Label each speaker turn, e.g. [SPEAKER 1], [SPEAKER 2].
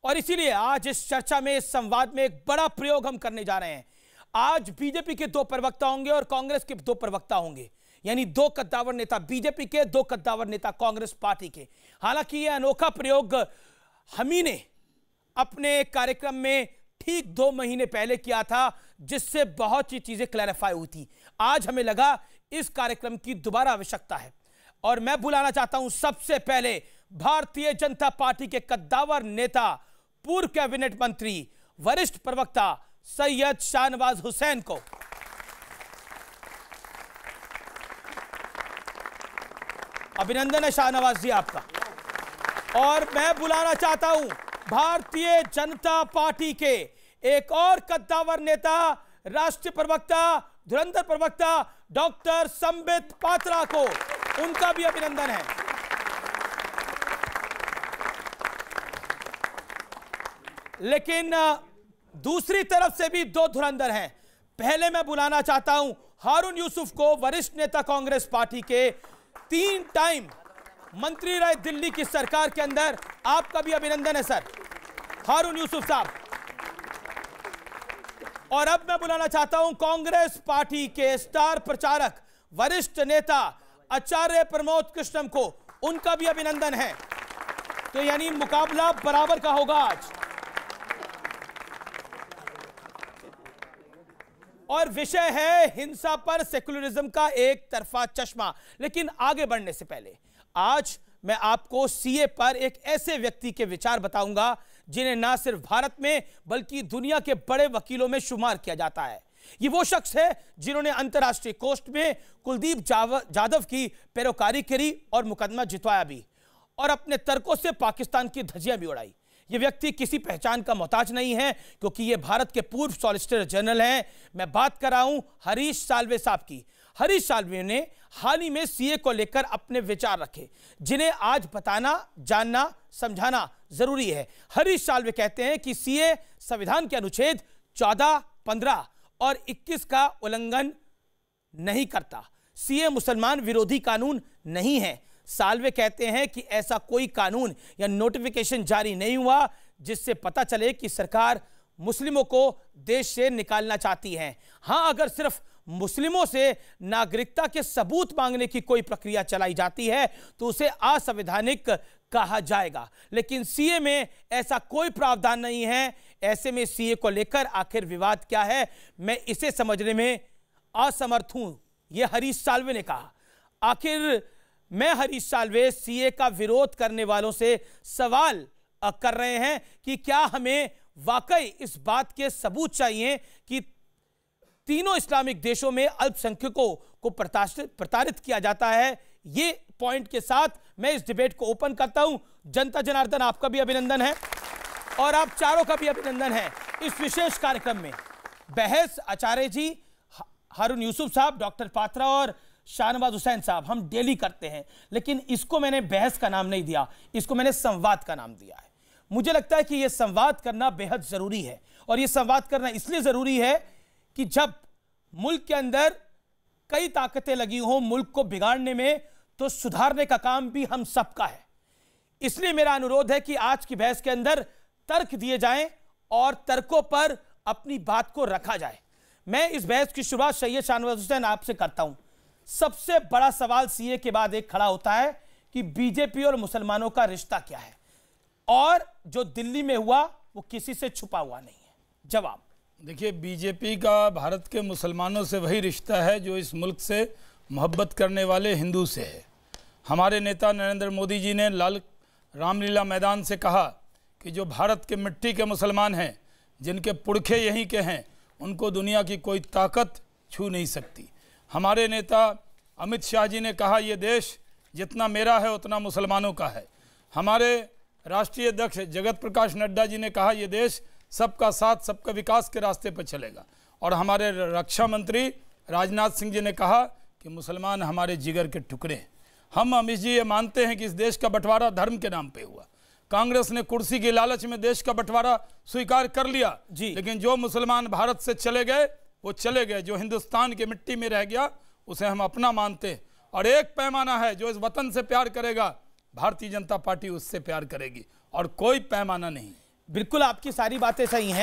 [SPEAKER 1] और इसीलिए आज इस चर्चा में, इस संवाद में एक बड़ा प्रयोग हम करने जा रहे हैं। आज बीजेपी के 2 प्रवक्ता होंगे और कांग्रेस के 2 प्रवक्ता होंगे, यानी 2 कद्दावर नेता बीजेपी के, 2 कद्दावर नेता कांग्रेस पार्टी के। हालांकि यह अनोखा प्रयोग हम ही ने अपने कार्यक्रम में ठीक 2 महीने पहले किया था, जिससे बहुत सी चीजें क्लैरिफाई हुई थी। आज हमें लगा इस कार्यक्रम की दोबारा आवश्यकता है और मैं बुलाना चाहता हूं सबसे पहले भारतीय जनता पार्टी के कद्दावर नेता, पूर्व कैबिनेट मंत्री, वरिष्ठ प्रवक्ता सैयद शाहनवाज हुसैन को। अभिनंदन है शाहनवाज जी आपका। और मैं बुलाना चाहता हूं भारतीय जनता पार्टी के एक और कद्दावर नेता, राष्ट्रीय प्रवक्ता, धुरंधर प्रवक्ता डॉक्टर संबित पात्रा को। उनका भी अभिनंदन है। लेकिन दूसरी तरफ से भी 2 धुरंधर हैं। पहले मैं बुलाना चाहता हूं हारून यूसुफ को, वरिष्ठ नेता कांग्रेस पार्टी के, 3 टाइम मंत्री रहे दिल्ली की सरकार के अंदर। आपका भी अभिनंदन है सर, हारून यूसुफ साहब। और अब मैं बुलाना चाहता हूं कांग्रेस पार्टी के स्टार प्रचारक, वरिष्ठ नेता आचार्य प्रमोद कृष्णम को। उनका भी अभिनंदन है। तो यानी मुकाबला बराबर का होगा आज। और विषय है हिंसा पर सेकुलरिज्म का एक तरफा चश्मा। लेकिन आगे बढ़ने से पहले आज मैं आपको सीए पर एक ऐसे व्यक्ति के विचार बताऊंगा जिन्हें ना सिर्फ भारत में बल्कि दुनिया के बड़े वकीलों में शुमार किया जाता है। ये वो शख्स है जिन्होंने अंतर्राष्ट्रीय कोर्ट में कुलदीप जाधव की पैरोकारी करी और मुकदमा जितवाया भी, और अपने तर्कों से पाकिस्तान की धज्जियां भी उड़ाई। ये व्यक्ति किसी पहचान का मोहताज नहीं है, क्योंकि ये भारत के पूर्व सॉलिसिटर जनरल हैं। मैं बात कर रहा हूं हरीश साल्वे साहब की। हरीश साल्वे ने हाल ही में सीए को लेकर अपने विचार रखे, जिन्हें आज बताना, जानना, समझाना जरूरी है। हरीश साल्वे कहते हैं कि सीए संविधान के अनुच्छेद 14, 15 और 21 का उल्लंघन नहीं करता। सीए मुसलमान विरोधी कानून नहीं है। साल्वे कहते हैं कि ऐसा कोई कानून या नोटिफिकेशन जारी नहीं हुआ जिससे पता चले कि सरकार मुस्लिमों को देश से निकालना चाहती है। हां, अगर सिर्फ मुस्लिमों से नागरिकता के सबूत मांगने की कोई प्रक्रिया चलाई जाती है तो उसे असंवैधानिक कहा जाएगा, लेकिन सीए में ऐसा कोई प्रावधान नहीं है। ऐसे में सीए को लेकर आखिर विवाद क्या है, मैं इसे समझने में असमर्थ हूं, यह हरीश साल्वे ने कहा। आखिर मैं हरीश साल्वे सीए का विरोध करने वालों से सवाल कर रहे हैं कि क्या हमें वाकई इस बात के सबूत चाहिए कि तीनों इस्लामिक देशों में अल्पसंख्यकों को प्रताड़ित किया जाता है। ये पॉइंट के साथ मैं इस डिबेट को ओपन करता हूं। जनता जनार्दन, आपका भी अभिनंदन है और आप चारों का भी अभिनंदन है। इस विशेष कार्यक्रम में बहस आचार्य जी, हारून यूसुफ साहब, डॉक्टर पात्रा और शाहनवाज हुसैन साहब हम डेली करते हैं, लेकिन इसको मैंने बहस का नाम नहीं दिया, इसको मैंने संवाद का नाम दिया है। मुझे लगता है कि यह संवाद करना बेहद जरूरी है, और यह संवाद करना इसलिए जरूरी है कि जब मुल्क के अंदर कई ताकतें लगी हों मुल्क को बिगाड़ने में, तो सुधारने का काम भी हम सबका है। इसलिए मेरा अनुरोध है कि आज की बहस के अंदर तर्क दिए जाएं और तर्कों पर अपनी बात को रखा जाए। मैं इस बहस की शुरुआत सैयद शाहनवाज हुसैन आपसे करता हूं। सबसे बड़ा सवाल सीए के बाद एक खड़ा होता है कि बीजेपी और मुसलमानों का रिश्ता क्या है, और जो दिल्ली में हुआ वो किसी से छुपा हुआ नहीं है। जवाब
[SPEAKER 2] देखिए, बीजेपी का भारत के मुसलमानों से वही रिश्ता है जो इस मुल्क से मोहब्बत करने वाले हिंदू से है। हमारे नेता नरेंद्र मोदी जी ने लाल रामलीला मैदान से कहा कि जो भारत के मिट्टी के मुसलमान हैं, जिनके पुरखे यहीं के हैं, उनको दुनिया की कोई ताकत छू नहीं सकती। हमारे नेता अमित शाह जी ने कहा ये देश जितना मेरा है उतना मुसलमानों का है। हमारे राष्ट्रीय अध्यक्ष जगत प्रकाश नड्डा जी ने कहा ये देश सबका साथ सबका विकास के रास्ते पर चलेगा। और हमारे रक्षा मंत्री राजनाथ सिंह जी ने कहा कि मुसलमान हमारे जिगर के टुकड़े हैं। हम अमित जी ये मानते हैं कि इस देश का बंटवारा धर्म के नाम पे हुआ। कांग्रेस ने कुर्सी की लालच में देश का बंटवारा स्वीकार कर लिया, लेकिन जो मुसलमान भारत से चले गए वो चले गए। जो हिंदुस्तान की मिट्टी में रह गया उसे हम अपना मानते हैं। और एक पैमाना है, जो इस वतन से प्यार करेगा भारतीय जनता पार्टी उससे प्यार करेगी, और कोई पैमाना नहीं।
[SPEAKER 1] बिल्कुल आपकी सारी बातें सही हैं।